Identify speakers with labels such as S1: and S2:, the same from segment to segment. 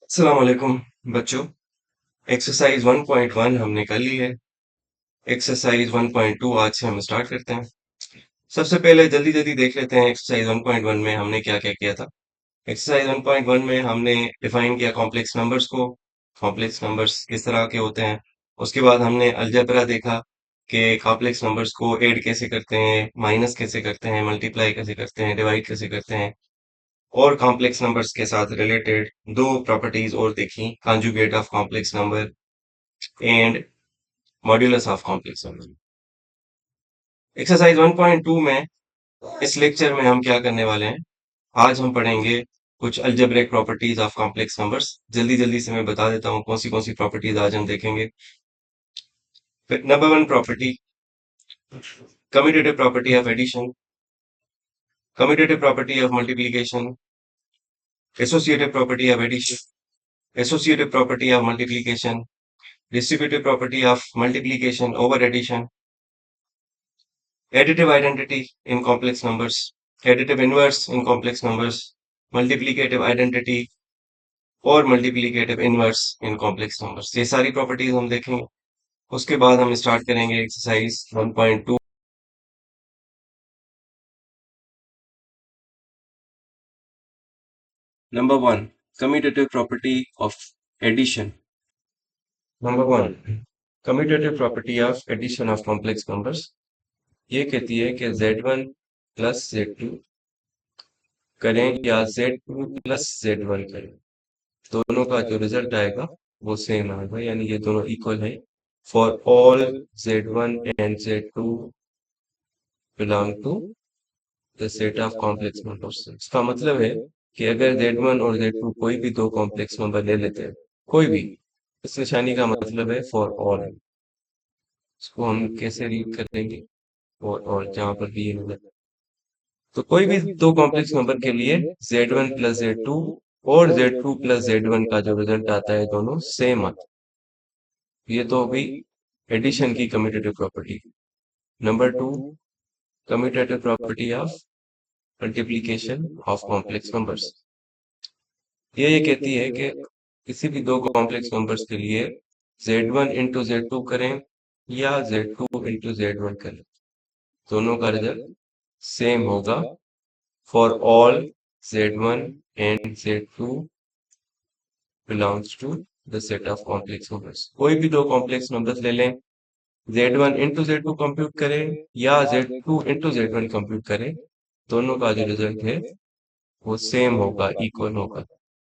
S1: अस्सलाम वालेकुम बच्चों। एक्सरसाइज 1.1 हमने कर ली है। एक्सरसाइज 1.2 आज से हम स्टार्ट करते हैं। सबसे पहले जल्दी जल्दी देख लेते हैं एक्सरसाइज 1.1 में हमने क्या क्या किया था। एक्सरसाइज 1.1 में हमने डिफाइन किया कॉम्प्लेक्स नंबर्स को। कॉम्प्लेक्स नंबर्स किस तरह के होते हैं। उसके बाद हमने अलजेब्रा देखा कि कॉम्प्लेक्स नंबर्स को ऐड कैसे करते हैं, माइनस कैसे करते हैं, मल्टीप्लाई कैसे करते हैं, डिवाइड कैसे करते हैं। और कॉम्प्लेक्स नंबर्स के साथ रिलेटेड दो प्रॉपर्टीज और देखी, conjugate of complex number and modulus of complex number. Exercise 1.2 में इस लेक्चर में हम क्या करने वाले हैं, आज हम पढ़ेंगे कुछ algebraic properties of complex numbers. जल्दी जल्दी से मैं बता देता हूँ कौन सी प्रॉपर्टीज आज हम देखेंगे। Number one property, commutative property of addition, commutative property of multiplication, associative property of addition, associative property of multiplication, distributive property of multiplication over addition, additive identity in complex numbers, additive inverse in complex numbers, multiplicative identity और multiplicative inverse in complex numbers। ये सारी properties हम देखेंगे। उसके बाद हम start करेंगे exercise 1.2। Number one, commutative property of addition. Number one, commutative property of addition of complex numbers. ये कहती है कि Z1 प्लस Z2 करें या Z2 प्लस Z1 करें, दोनों का जो रिजल्ट आएगा वो सेम आएगा, यानी ये दोनों इक्वल है। For all Z1 and Z2 belong to the set of complex numbers. इसका मतलब है कि अगर Z1 और Z2 कोई भी दो कॉम्प्लेक्स नंबर ले लेते हैं, कोई भी, इस निशानी का मतलब है फॉर ऑल। इसको हम कैसे रीड करेंगे, फॉर ऑल, जहां पर भी ये मिला। तो कोई भी दो कॉम्प्लेक्स नंबर के लिए Z1 प्लस Z2 और Z2 प्लस Z1 का जो रिजल्ट आता है दोनों सेम आता है। ये तो हो गई एडिशन की commutative property. Number two, commutative property of multiplication of complex numbers. ये कहती है कि किसी भी दो कॉम्प्लेक्स नंबर्स के लिए Z1 इंटू Z2 करें या Z2 इंटू Z1 करें, दोनों का रिजल्ट सेम होगा for all Z1 and Z2 belongs to the set of complex numbers. कोई भी दो कॉम्प्लेक्स नंबर्स ले लें, Z1 इंटू Z2 कंप्यूट करें या Z2 इंटू Z1 कंप्यूट करें, दोनों का जो रिजल्ट है वो सेम होगा, इक्वल होगा।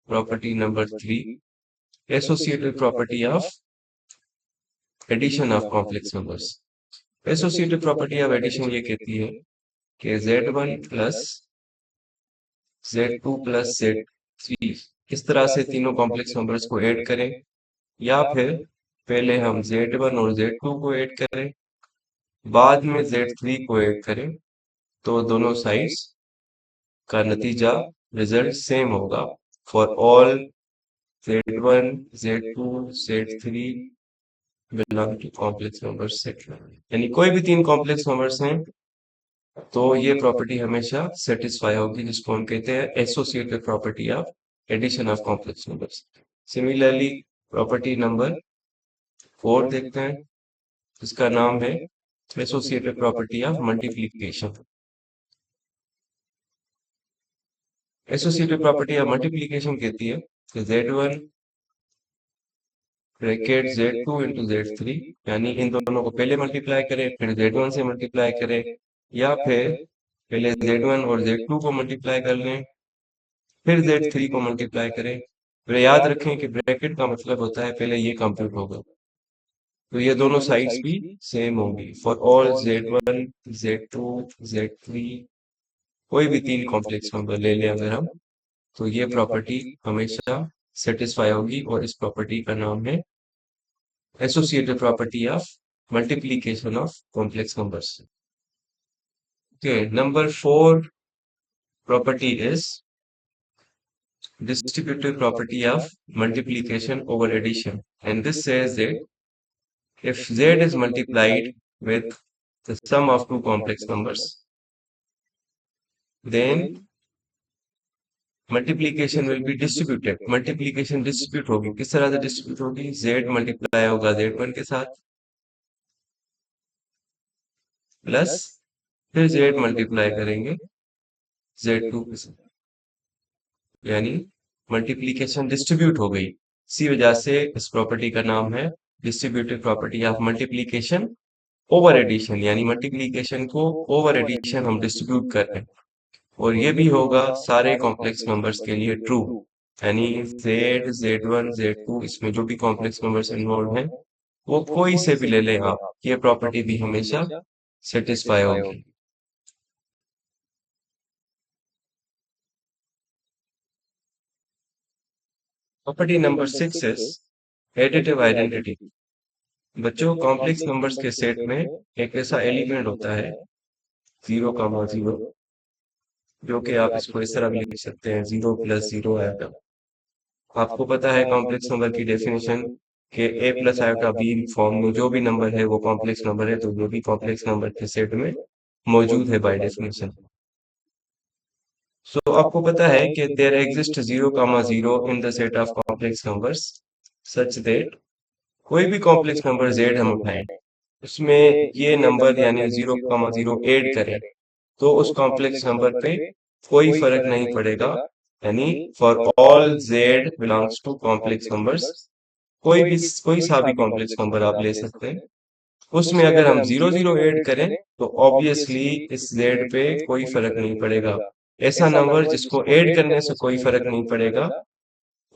S1: Property number three, associative property of addition of complex numbers. Associative property of addition ये कहती है कि Z1 प्लस Z2 प्लस Z3, इस तरह से तीनों कॉम्प्लेक्स नंबर्स को ऐड करें, या फिर पहले हम Z1 और Z2 को ऐड करें, बाद में Z3 को ऐड करें, तो दोनों साइड्स का नतीजा, रिजल्ट सेम होगा for all Z1 Z2 Z3 belong to complex numbers set. यानी कोई भी तीन कॉम्प्लेक्स नंबर्स हैं तो ये प्रॉपर्टी हमेशा सेटिस्फाई होगी, जिसको हम कहते हैं associative property of addition of complex numbers. Similarly property number four देखते हैं, इसका नाम है associative property of multiplication. Associative property of multiplication कहती है कि Z1 bracket Z2 into Z3, यानी इन दोनों को पहले मल्टीप्लाई करें फिर Z1 से मल्टीप्लाई करें, या फिर पहले Z1 और Z2 को मल्टीप्लाई कर लें फिर Z3 को मल्टीप्लाई करें। फिर याद रखें कि ब्रैकेट का मतलब होता है पहले ये कंप्यूट होगा, तो ये दोनों साइड्स भी सेम होंगी for all Z1 Z2 Z3। कोई भी तीन कॉम्प्लेक्स नंबर ले लें अगर हम, तो ये प्रॉपर्टी हमेशा सेटिस्फाई होगी, और इस प्रॉपर्टी का नाम है associative property of multiplication of complex numbers. Okay, number four property is distributive property of multiplication over addition. And this says that if Z is multiplied with the sum of two complex numbers, then multiplication will be distributed, multiplication distribute होगी, किस तरह से distribute होगी, z multiply होगा z1 के साथ plus फिर z multiply करेंगे z2 के साथ, यानी मल्टीप्लीकेशन डिस्ट्रीब्यूट हो गई। इसी वजह से इस प्रॉपर्टी का नाम है distributive property of multiplication over addition, यानी मल्टीप्लीकेशन को ओवर एडिशन हम डिस्ट्रीब्यूट कर रहे हैं। और ये भी होगा सारे कॉम्प्लेक्स नंबर्स के लिए ट्रू, यानी z, z1, z2 इसमें जो भी कॉम्प्लेक्स नंबर्स इन्वॉल्व हैं वो कोई से भी ले लें आप, ये प्रॉपर्टी भी हमेशा सेटिस्फाई होगी। Property number 6 is additive identity. बच्चों, कॉम्प्लेक्स नंबर्स के सेट में एक ऐसा एलिमेंट होता है 0,0, जो कि आप इसको इस तरह भी लिख सकते हैं 0 + 0 आयोटा। आपको पता है कॉम्प्लेक्स नंबर की डेफिनेशन के a + आयोटा b फॉर्म में जो भी नंबर है वो कॉम्प्लेक्स नंबर है, तो वो भी कॉम्प्लेक्स नंबर के सेट में मौजूद है बाय डेफिनेशन। सो आपको पता है कि there exist 0,0 in the set of complex numbers such that कोई भी कॉम्प्लेक्स नंबर z हम उठाएं, उसमें ये नंबर यानी 0,0 ऐड करें तो उस कॉम्प्लेक्स नंबर पे कोई फर्क नहीं पड़ेगा, यानी for all z belongs to complex numbers, कोई सा भी कॉम्प्लेक्स नंबर आप ले सकते हैं, उसमें अगर हम 0,0 ऐड करें तो ऑब्वियसली इस z पे कोई फर्क नहीं पड़ेगा। ऐसा नंबर जिसको ऐड करने से कोई फर्क नहीं पड़ेगा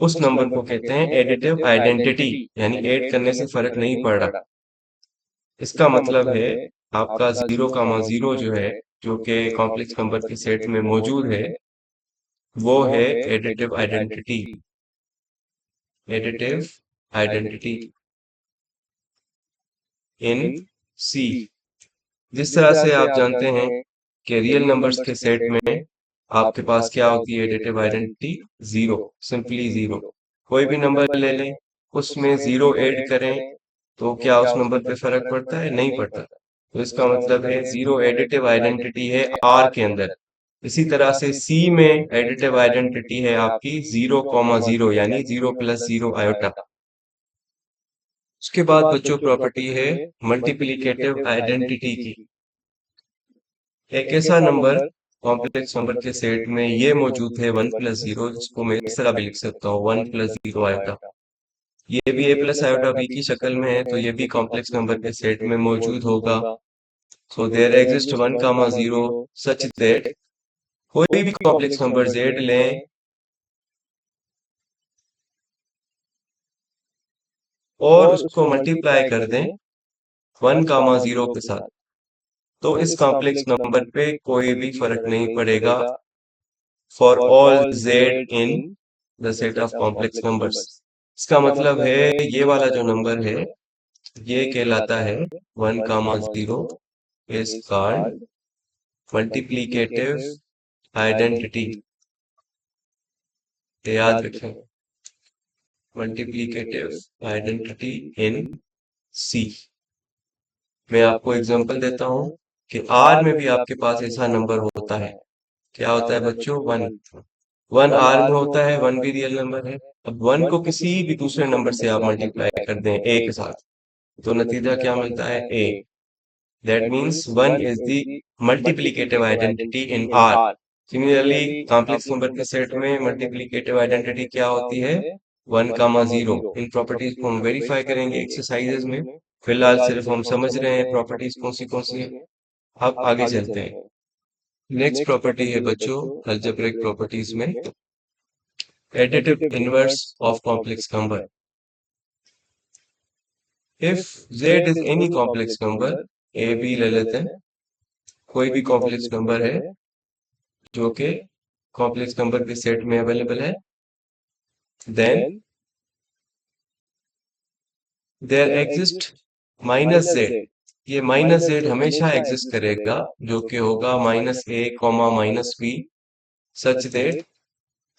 S1: उस नंबर को कहते हैं एडिटिव आइडेंटिटी, यानी ऐड करने से फर्क नहीं पड़ रहा। इसका मतलब है आपका 0,0 जो है, जो कि कॉम्प्लेक्स नंबर के सेट में मौजूद है, वो है additive identity. Additive identity in C. जिस तरह से आप जानते हैं कि रियल नंबर्स के सेट में आपके पास क्या होती है एडिटिव आइडेंटिटी, 0, सिंपली 0। कोई भी नंबर ले लें उसमें 0 ऐड करें तो क्या उस नंबर पे फर्क पड़ता है, नहीं पड़ता। तो इसका मतलब है 0 एडिटिव आइडेंटिटी है आर के अंदर। इसी तरह से सी में एडिटिव आइडेंटिटी है आपकी 0,0, यानी 0 + 0 आयोटा। उसके बाद बच्चों प्रॉपर्टी है मल्टीप्लिकेटिव आइडेंटिटी की। एक ऐसा नंबर कॉम्प्लेक्स नंबर के सेट में ये मौजूद है 1 + 0, जिसको मैं इस तरह भी लिख सकता हूँ 1 + 0 आयोटा। ये भी a + आयोटा b की शक्ल में है, तो ये भी कॉम्प्लेक्स नंबर के सेट में मौजूद होगा। So there exist 1,0 such that कोई भी कॉम्प्लेक्स नंबर z लें और उसको मल्टीप्लाई कर दें 1,0 के साथ, तो इस कॉम्प्लेक्स नंबर पे कोई भी फर्क नहीं पड़ेगा for all z in the set of complex numbers. इसका मतलब है ये वाला जो नंबर है ये कहलाता है 1,0 इज कॉल्ड मल्टीप्लिकेटिव आइडेंटिटी। याद रखें, मल्टीप्लिकेटिव आइडेंटिटी इन सी। मैं आपको एग्जांपल देता हूं कि आर में भी आपके पास ऐसा नंबर होता है। क्या होता है बच्चों, 1। 1 आर में होता है, 1 भी रियल नंबर है। अब 1 को किसी भी दूसरे नंबर से आप मल्टीप्लाई कर दें ए के साथ, तो नतीजा क्या मिलता है, a. That means 1 is the multiplicative identity in R. Similarly complex number के सेट में मल्टीप्लिकेटिव आइडेंटिटी क्या होती है, 1,0। इन प्रॉपर्टीज को हम वेरीफाई करेंगे एक्सरसाइजेज में, फिलहाल सिर्फ हम समझ रहे हैं प्रॉपर्टीज कौन सी है। अब आगे चलते हैं। नेक्स्ट प्रॉपर्टी है बच्चों अलजेब्रिक प्रॉपर्टीज में additive inverse of complex number. If z is any complex number, a b ले लेते हैं, कोई भी कॉम्प्लेक्स नंबर है जो कि कॉम्प्लेक्स नंबर के सेट में अवेलेबल है, देन देयर एग्जिस्ट -z। ये -z हमेशा एग्जिस्ट करेगा, जो कि होगा -a, -b, such that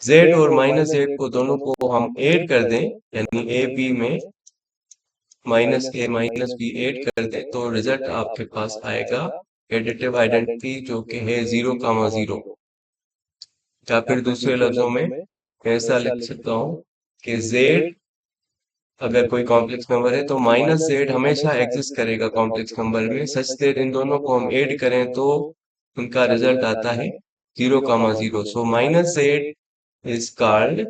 S1: z और -z को दोनों को हम ऐड कर दें, यानी a b में -a -b ऐड कर दें, तो रिजल्ट आपके पास आएगा एडिटिव आइडेंटिटी जो कि है 0,0। या फिर दूसरे लफ्जों में ऐसा लिख सकता हूँ कि z अगर कोई कॉम्प्लेक्स नंबर है तो माइनस जेड हमेशा एग्जिस्ट करेगा कॉम्प्लेक्स नंबर में, सच दैट इन दोनों को हम ऐड करें तो उनका रिजल्ट आता है 0,0। So minus Z is called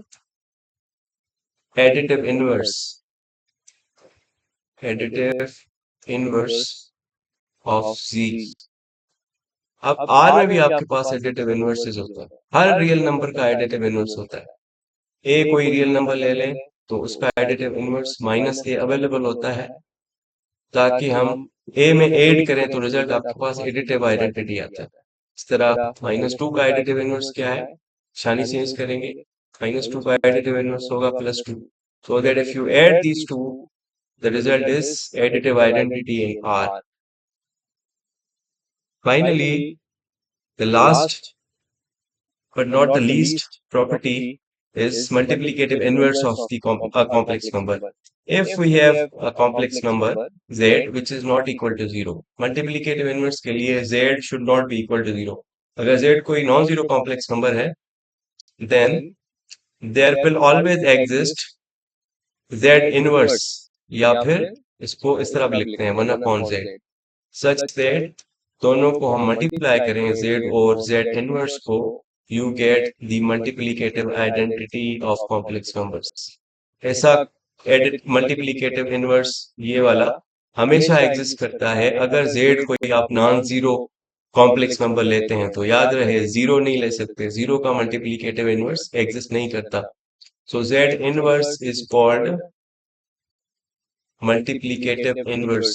S1: additive inverse, additive inverse of z। अब आर में भी आपके पास एडिटिव इनवर्सेस होता है, हर रियल नंबर का एडिटिव इनवर्स होता है। ए कोई रियल नंबर ले लें तो उसका एडिटिव इनवर्स माइनस ए अवेलेबल होता है, ताकि हम ए में ऐड करें तो रिजल्ट आपके पास एडिटिव आइडेंटिटी आता है। इस तरह -2 का एडिटिव इनवर्स क्या है, शानी से यूज करेंगे, -2 का एडिटिव इनवर्स होगा +2। So that if you add these two the result is additive identity in are. Finally the last but not the least property is multiplicative inverse of the complex number. If we have a complex number z which is not equal to 0, multiplicative inverse के लिए z should not be equal to 0। अगर z कोई non zero complex number है then there will always exist z inverse, या फिर इसको इस तरह भी लिखते हैं 1/z, सच दैट दोनों को हम मल्टीप्लाई करें z और z इनवर्स को, you get the multiplicative identity of complex numbers। ऐसा मल्टीप्लिकेटिव इनवर्स ये वाला हमेशा एग्जिस्ट करता है अगर z कोई आप नॉन जीरो कॉम्प्लेक्स नंबर लेते हैं, तो याद रहे जीरो नहीं ले सकते, जीरो का मल्टीप्लिकेटिव इनवर्स एग्जिस्ट नहीं करता। सो z inverse is called multiplicative inverse,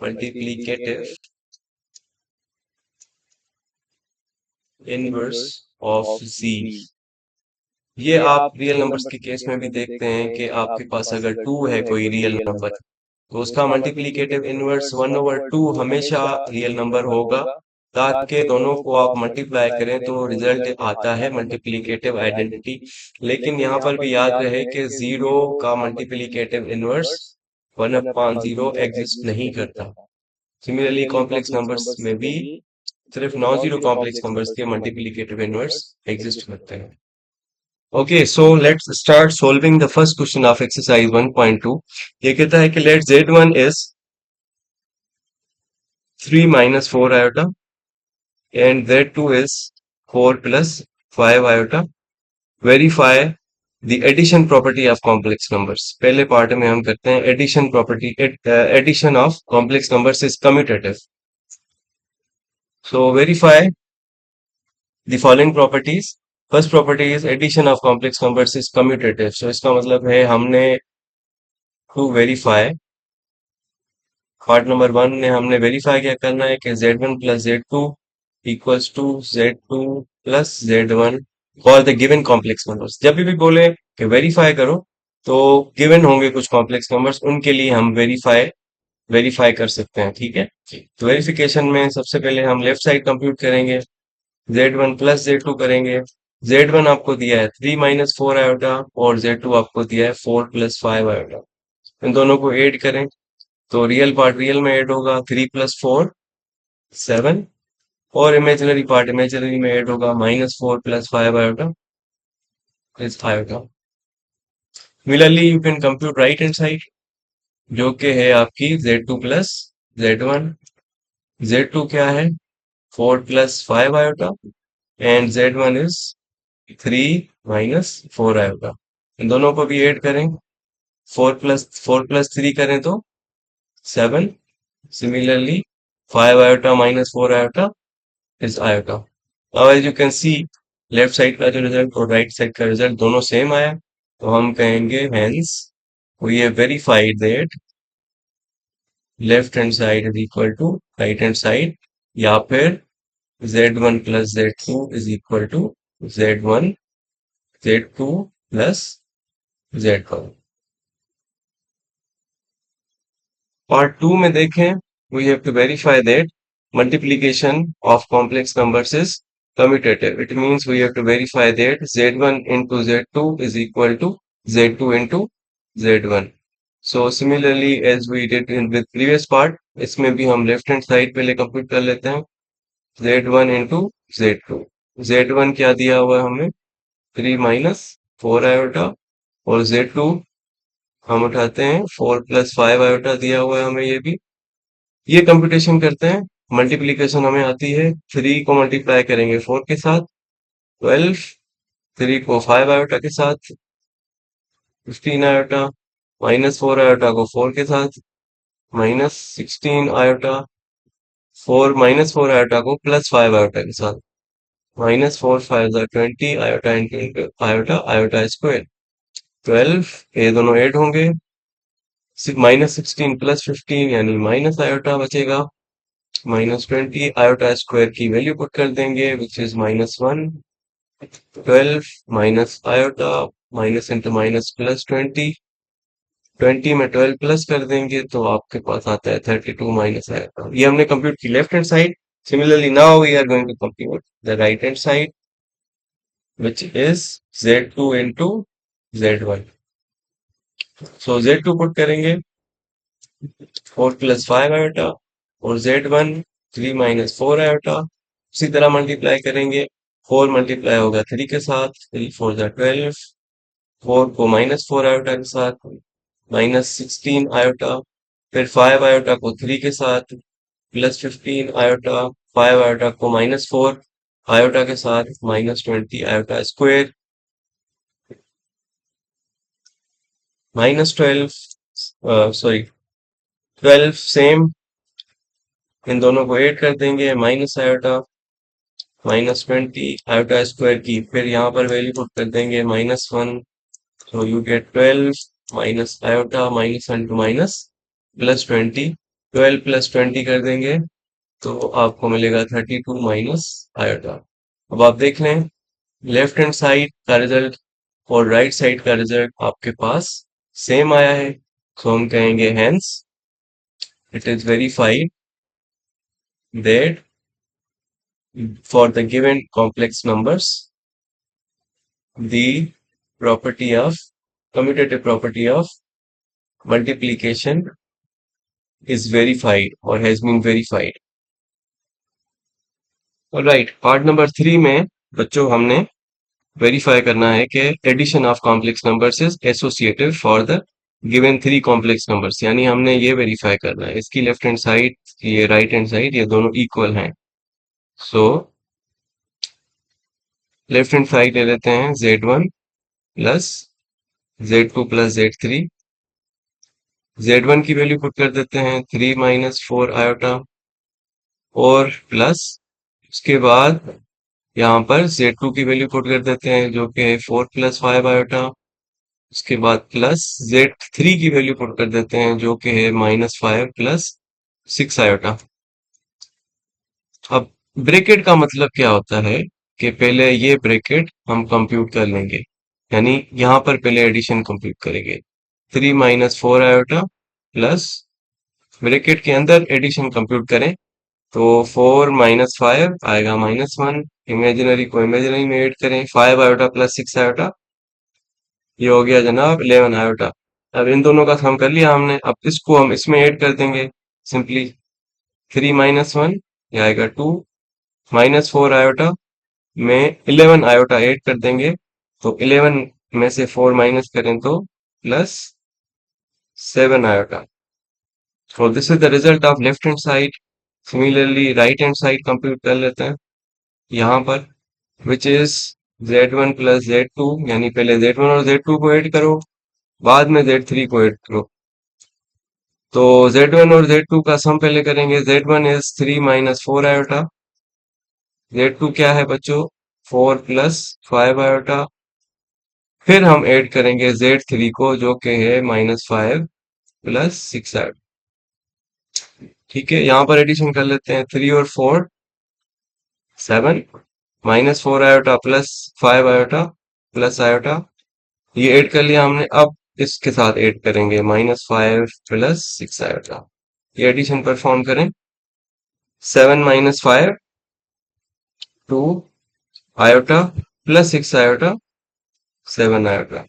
S1: multiplicative inverse of z। ये आप रियल नंबर्स के केस में भी देखते हैं कि आपके पास अगर 2 है कोई रियल नंबर तो उसका मल्टीप्लिकेटिव इनवर्स 1/2 हमेशा रियल नंबर होगा, ताकि दोनों को आप मल्टीप्लाई करें तो रिजल्ट आता है मल्टीप्लिकेटिव आइडेंटिटी। लेकिन यहाँ पर भी याद रहे कि 0 का मल्टीप्लिकेटिव इनवर्स 1/0 एग्जिस्ट नहीं करता। सिमिलरली कॉम्प्लेक्स नंबर्स में भी सिर्फ नॉन जीरो कॉम्प्लेक्स नंबर्स के मल्टीप्लिकेटिव इनवर्स एग्जिस्ट करते हैं। Okay, so let's start solving the first question of exercise 1.2। ये कहता है कि let z1 is 3 minus 4 iota and z2 is 4 plus 5 iota। Verify the addition property of complex numbers। पहले part में हम करते हैं addition property। Addition of complex numbers is commutative। So verify the following properties। First property is addition of complex numbers is commutative। So इसका मतलब है हमने to verify part number 1 में हमने वेरीफाई क्या करना है कि z1 प्लस z2 इक्वल्स टू z2 प्लस z1 for the given complex numbers. जब भी बोले कि वेरीफाई करो तो गिवन होंगे कुछ कॉम्प्लेक्स नंबर्स, उनके लिए हम वेरीफाई कर सकते हैं, ठीक है। तो वेरिफिकेशन में सबसे पहले हम लेफ्ट साइड कंप्यूट करेंगे, z1 प्लस z2 करेंगे। z1 आपको दिया है 3 माइनस 4 आयोटा और z2 आपको दिया है 4 प्लस 5 आयोटा। इन दोनों को ऐड करें तो रियल पार्ट रियल में ऐड होगा 3 प्लस 4 7, और इमेजिनरी पार्ट इमेजिनरी में ऐड होगा -4 plus 5 iota is iota. Similarly you can compute right hand side जो कि है आपकी z2 प्लस z1। z2 क्या है 4 plus 5 iota and z1 is 3 minus 4 iota. इन दोनों को भी ऐड करें, 4 प्लस 3 करें तो 7। Similarly, 5 iota minus 4 iota is iota। Now as you can see, left side का जो रिजल्ट और राइट साइड का रिजल्ट दोनों सेम आया, तो हम कहेंगे hence we have verified that left hand side is equal to right hand side, या फिर z1 plus z2 is equal to z1 z2 plus z1। Part 2 में देखें, we have to verify that multiplication of complex numbers is commutative। It means we have to verify that z1 into z2 is equal to z2 into z1। So similarly as we did in with previous part, इसमें भी हम left hand side पहले compute कर लेते हैं z1 into z2। Z1 क्या दिया हुआ है हमें, 3 माइनस 4 आयोटा, और Z2 हम उठाते हैं 4 प्लस 5 आयोटा दिया हुआ है हमें ये भी। ये कंप्यूटेशन करते हैं, मल्टीप्लीकेशन हमें आती है, 3 को मल्टीप्लाई करेंगे 4 के साथ 12, 3 को 5 आयोटा के साथ 15 आयोटा, माइनस 4 आयोटा को 4 के साथ माइनस 16 आयोटा, 4 माइनस 4 आयोटा को प्लस 5 आयोटा के साथ minus 4 5 20 iota into iota, iota square 12, ये दोनों ऐड होंगे, माइनस 16 प्लस 15 यानी माइनस आयोटा बचेगा, माइनस 20 आयोटा स्क्वायर की वैल्यू पुट कर देंगे which is -1, 12 minus iota, minus into minus plus 20, 20 में 12 प्लस कर देंगे तो आपके पास आता है 32 माइनस आयोटा। ये हमने कंप्यूट की left hand side. Similarly now we are going to compute the right hand side which is Z2 into Z1. So Z2 put करेंगे 4 प्लस 5 आयोटा, और Z1 3 माइनस 4 आयोटा, उसी तरह मल्टीप्लाई करेंगे, 4 multiply होगा 3 के साथ, 3 4 जा 12, 4 को माइनस 4 आयोटा के साथ माइनस 16 आयोटा, फिर 5 आयोटा को 3 के साथ प्लस 15 आयोटा, 5 आयोटा को माइनस 4 आयोटा के साथ minus 20 iota square, minus 12 sorry 12 same, इन दोनों को ऐड कर देंगे, minus iota minus 20 iota square की, फिर यहाँ पर वैल्यू पुट कर देंगे -1, so you get 12 minus iota minus into minus plus 20, 12 plus 20 कर देंगे तो आपको मिलेगा 32 माइनस आयोटा। अब आप देख लें लेफ्ट हैंड साइड का रिजल्ट और राइट साइड का रिजल्ट आपके पास सेम आया है, तो हम कहेंगे hence it is verified that for the given complex numbers the property of commutative property of multiplication is verified or has been verified. Alright, part number 3 में बच्चों हमने वेरीफाई करना है कि addition of complex numbers is associative for the given 3 complex numbers, यानी हमने ये verify करना है इसकी लेफ्ट हैंड साइड ये राइट हैंड साइड ये दोनों इक्वल हैं। सो लेफ्ट हैंड साइड ले लेते हैं Z1 प्लस Z2 प्लस Z3, Z1 की वैल्यू पुट कर देते हैं 3 माइनस 4 आयोटा, और प्लस उसके बाद यहाँ पर Z2 की वैल्यू पुट कर देते हैं जो कि है 4 प्लस 5 आयोटा, उसके बाद प्लस Z3 की वैल्यू पुट कर देते हैं जो कि है -5 प्लस 6 आयोटा। अब ब्रैकेट का मतलब क्या होता है कि पहले ये ब्रैकेट हम कंप्यूट कर लेंगे, यानी यहाँ पर पहले एडिशन कंप्यूट करेंगे, 3 माइनस 4 आयोटा प्लस ब्रैकेट के अंदर एडिशन कंप्यूट करें तो 4 माइनस 5 आएगा -1, इमेजिनरी को इमेजिनरी में ऐड करें, 5 आयोटा प्लस 6 आयोटा, ये हो गया जनाब 11 आयोटा। अब इन दोनों का सम कर लिया हमने, अब इसको हम इसमें ऐड कर देंगे सिंपली, 3 माइनस 1 ये आएगा 2, माइनस 4 आयोटा में 11 आयोटा ऐड कर देंगे, तो 11 में से 4 माइनस करें तो plus 7 iota. So this is the result of left hand side. Similarly, right hand side compute कर लेते हैं यहाँ पर, which is Z1 plus Z2, यानी पहले Z1 और Z2 को ऐड करो बाद में Z3 को ऐड करो। तो Z1 और Z2 का सम पहले करेंगे, Z1 is 3 minus 4 iota, Z2 क्या है बच्चों 4 प्लस 5 आयोटा, फिर हम ऐड करेंगे Z3 को जो कि है -5 प्लस 6 आयोटा। ठीक है, यहाँ पर एडिशन कर लेते हैं, 3 और 4 7, minus 4 iota plus 5 iota plus iota, ये ऐड कर लिया हमने। अब इसके साथ ऐड करेंगे -5 प्लस 6 आयोटा, ये एडिशन परफॉर्म करें, 7 minus 5 2 iota plus 6 iota 7 iota.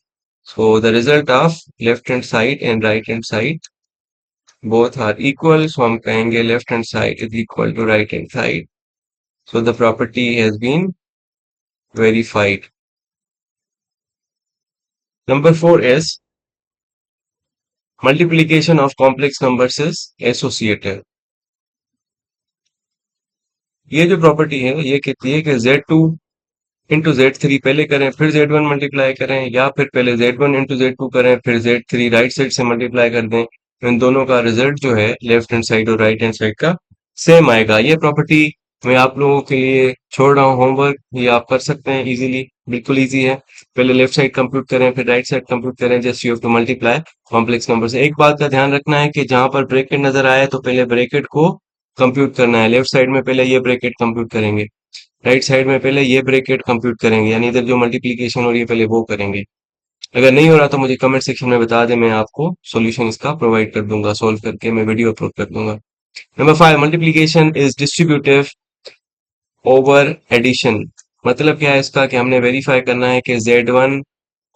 S1: So the result of left hand side and right hand side both are equal, so हम कहेंगे left hand side is equal to right hand side, so the property has been verified. Number 4 is multiplication of complex numbers is associative. ये जो property है ये कहती है कि Z2 into Z3 पहले करें फिर Z1 मल्टीप्लाई करें, या फिर पहले Z1 इंटू Z2 करें फिर Z3 राइट साइड से मल्टीप्लाई कर दें, इन दोनों का रिजल्ट जो है लेफ्ट हैंड साइड और राइट हैंड साइड का सेम आएगा। ये प्रॉपर्टी मैं आप लोगों के लिए छोड़ रहा हूँ होमवर्क, ये आप कर सकते हैं इजीली, बिल्कुल इजी है। पहले लेफ्ट साइड कंप्यूट करें फिर राइट साइड कंप्यूट करें, just you have to multiply complex number से। एक बात का ध्यान रखना है कि जहां पर ब्रैकेट नजर आए तो पहले ब्रैकेट को कंप्यूट करना है। लेफ्ट साइड में पहले ये ब्रैकेट कंप्यूट करेंगे, राइट साइड में पहले ये ब्रैकेट कंप्यूट करेंगे, यानी इधर जो मल्टीप्लीकेशन हो रही है पहले वो करेंगे। अगर नहीं हो रहा तो मुझे कमेंट सेक्शन में बता दें, मैं आपको सॉल्यूशन इसका प्रोवाइड कर दूंगा, सॉल्व करके मैं वीडियो अपलोड कर दूंगा। Number 5, multiplication is distributive over addition. मतलब क्या है इसका कि हमने वेरीफाई करना है कि Z1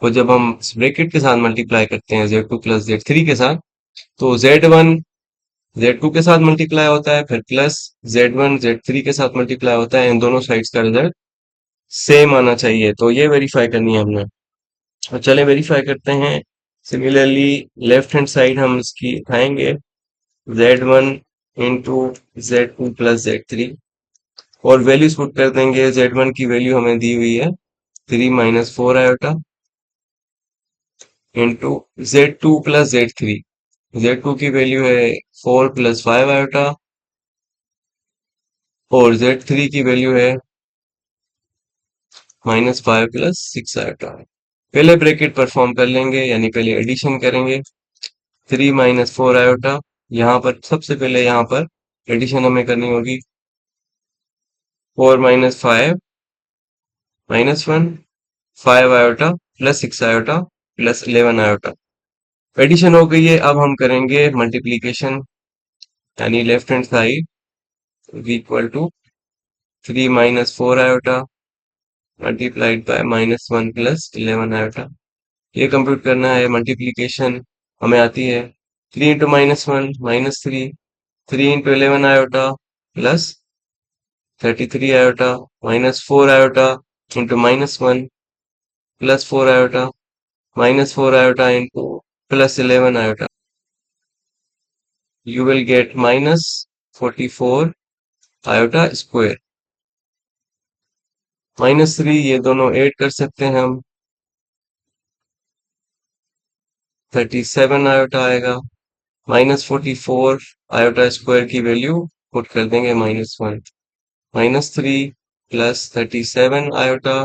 S1: को जब हम ब्रैकेट के साथ मल्टीप्लाई करते हैं Z2 प्लस Z3 के साथ, तो Z1 Z2 के साथ मल्टीप्लाई होता है फिर प्लस Z1 Z3 के साथ मल्टीप्लाई होता है, इन दोनों साइड्स का रिजल्ट सेम आना चाहिए। तो ये वेरीफाई करनी है हमने। और चले वेरीफाई करते हैं। सिमिलरली लेफ्ट हैंड साइड हम इसकी उठाएंगे, Z1 into Z2 plus Z3 और वैल्यूज पुट कर देंगे। Z1 की वैल्यू हमें दी हुई है 3 minus 4 iota into Z2 plus Z3। Z2 की वैल्यू है 4 प्लस 5 आयोटा और Z3 की वैल्यू है माइनस 5 प्लस 6 आयोटा। पहले ब्रैकेट परफॉर्म कर लेंगे, यानी पहले एडिशन करेंगे। 3 माइनस 4 आयोटा, यहाँ पर सबसे पहले यहाँ पर एडिशन हमें करनी होगी। 4 minus 5 minus 1, 5 iota plus 6 iota plus 11 iota. Addition हो गई है, अब हम करेंगे मल्टीप्लीकेशन, यानी left hand side is equal to 3 minus 4 iota multiplied by minus 1 plus 11 iota. ये कंप्यूट करना है मल्टीप्लीकेशन, हमें आती है 3 into minus 1 minus 3, 3 into 11 iota plus 33 iota minus 4 iota into minus 1 plus 4 iota minus 4 iota into plus 11 iota. You will get minus 44 iota square. Minus 3 ये दोनों add कर सकते हैं हम, 37 आयोटा आएगा। माइनस 44 आयोटा स्क्वायर की वैल्यू पुट कर देंगे -1, minus 3 plus 37 iota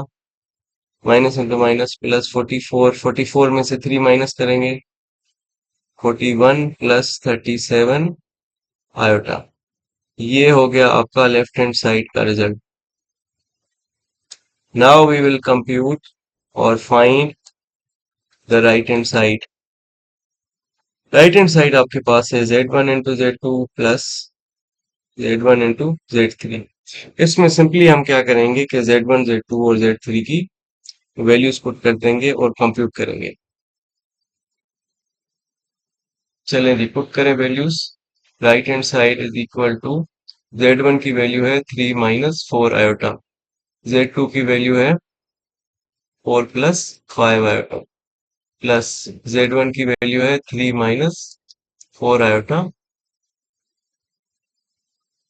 S1: minus into minus plus 44, 44 में से 3 माइनस करेंगे 41 प्लस 37 आयोटा। ये हो गया आपका लेफ्ट हैंड साइड का result. Now we will compute और find the right hand side. Right hand side आपके पास है Z1 इंटू Z2 प्लस Z1 इंटू Z3। इसमें सिंपली हम क्या करेंगे कि Z1 Z2 और Z3 की वैल्यूज पुट कर देंगे और कंप्यूट करेंगे। चलें जी, पुट करें values. Right hand side is equal to Z1 की वैल्यू है 3 माइनस 4 आयोटा, Z2 की वैल्यू है 4 प्लस 5 आयोटा प्लस Z1 की वैल्यू है 3 minus 4 iota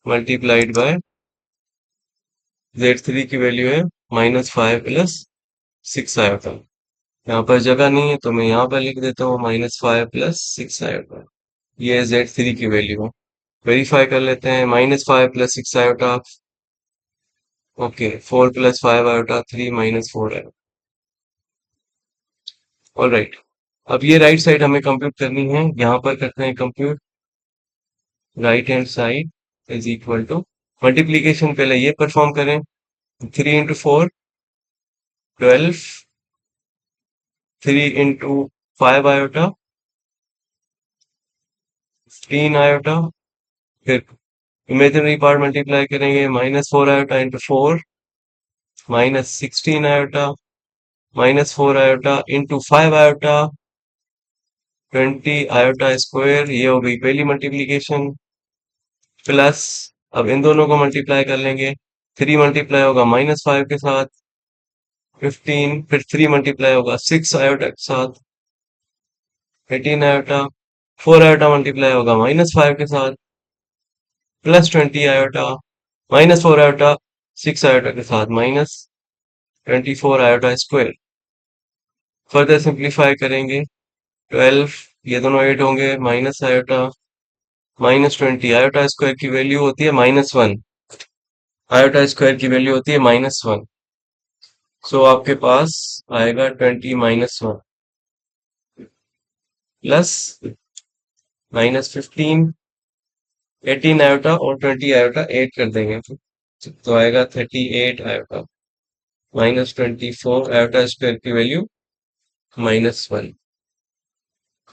S1: multiplied bye Z3 की वैल्यू है -5 प्लस 6 आयोटा। यहाँ पर जगह नहीं है तो मैं यहाँ पर लिख देता हूँ -5 प्लस 6 आयोटा। ये है Z3 की वैल्यू। वेरीफाई कर लेते हैं, -5 plus 6 iota, okay 4 plus 5 iota 3 minus 4 iota. All right, अब ये राइट साइड हमें कंप्यूट करनी है, यहाँ पर करते हैं compute. Right hand side is equal to multiplication पहले ये परफॉर्म करें, 3 इंटू 4 12, 3 इंटू 5 आयोटा 15 आयोटा, फिर इमेजिनरी पार्ट मल्टीप्लाई करेंगे, -4 iota into 4 -16 iota -4 iota into 5 iota 20 iota square. ये हो गई पहली मल्टीप्लीकेशन, प्लस अब इन दोनों को मल्टीप्लाई कर लेंगे, 3 मल्टीप्लाई होगा -5 के साथ 15, फिर 3 मल्टीप्लाई होगा 6 आयोटा के साथ, 18 आयोटा, 4 आयोटा मल्टीप्लाई होगा -5 के साथ, +20 आयोटा, -4 आयोटा, 6 आयोटा के साथ, -24 आयोटा स्क्वायर। फर्दर सिंप्लीफाई करेंगे, 12, ये दोनों 8 होंगे, माइनस आयोटा, -20 आयोटा स्क्वायर की वैल्यू होती है -1, आयोटा स्क्वायर की वैल्यू होती है -1। सो आपके पास आएगा 20 -1 प्लस -15, 18 आयोटा और 20 आयोटा ऐड कर देंगे तो आएगा 38 आयोटा, -24 आयोटा स्क्वायर की वैल्यू -1।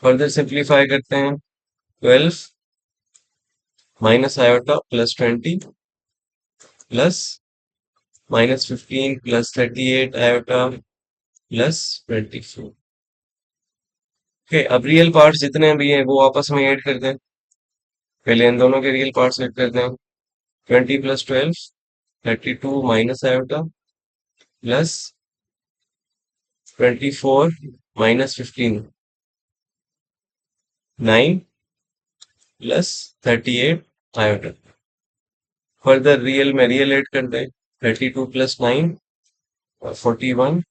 S1: फर्दर सिंप्लीफाई करते हैं, 12 minus iota +20 plus -15 plus 38 iota plus 24। Okay, अब रियल पार्ट्स जितने भी हैं वो आपस में ऐड कर दें। पहले इन दोनों के रियल पार्ट्स ऐड कर दें, 20 + 12 32 minus iota plus 24 -15 9 plus 38 iota. Further real में रियल ऐड कर दें, 32 + 9 41,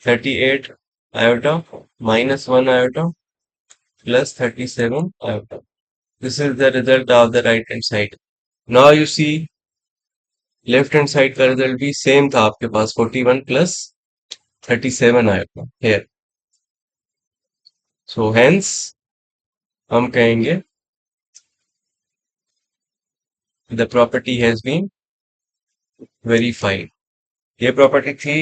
S1: 38 iota -1 iota plus 37 iota. This is the result of the right hand side. Now you see left hand side का result भी same था आपके पास, 41 plus 37 iota here. So hence हम कहेंगे the property has been verified. ये property थी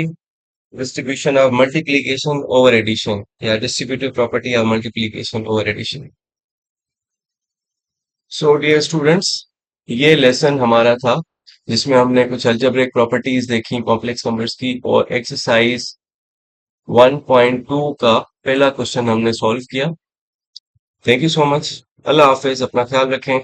S1: distribution of multiplication over addition या distributive property of multiplication over addition. So dear students, ये लेसन हमारा था जिसमें हमने कुछ अलजेब्रिक प्रॉपर्टीज देखी कॉम्प्लेक्स नंबर्स की और एक्सरसाइज 1.2 का पहला क्वेश्चन हमने सॉल्व किया। Thank you so much. अल्लाह हाफिज, अपना ख्याल रखें।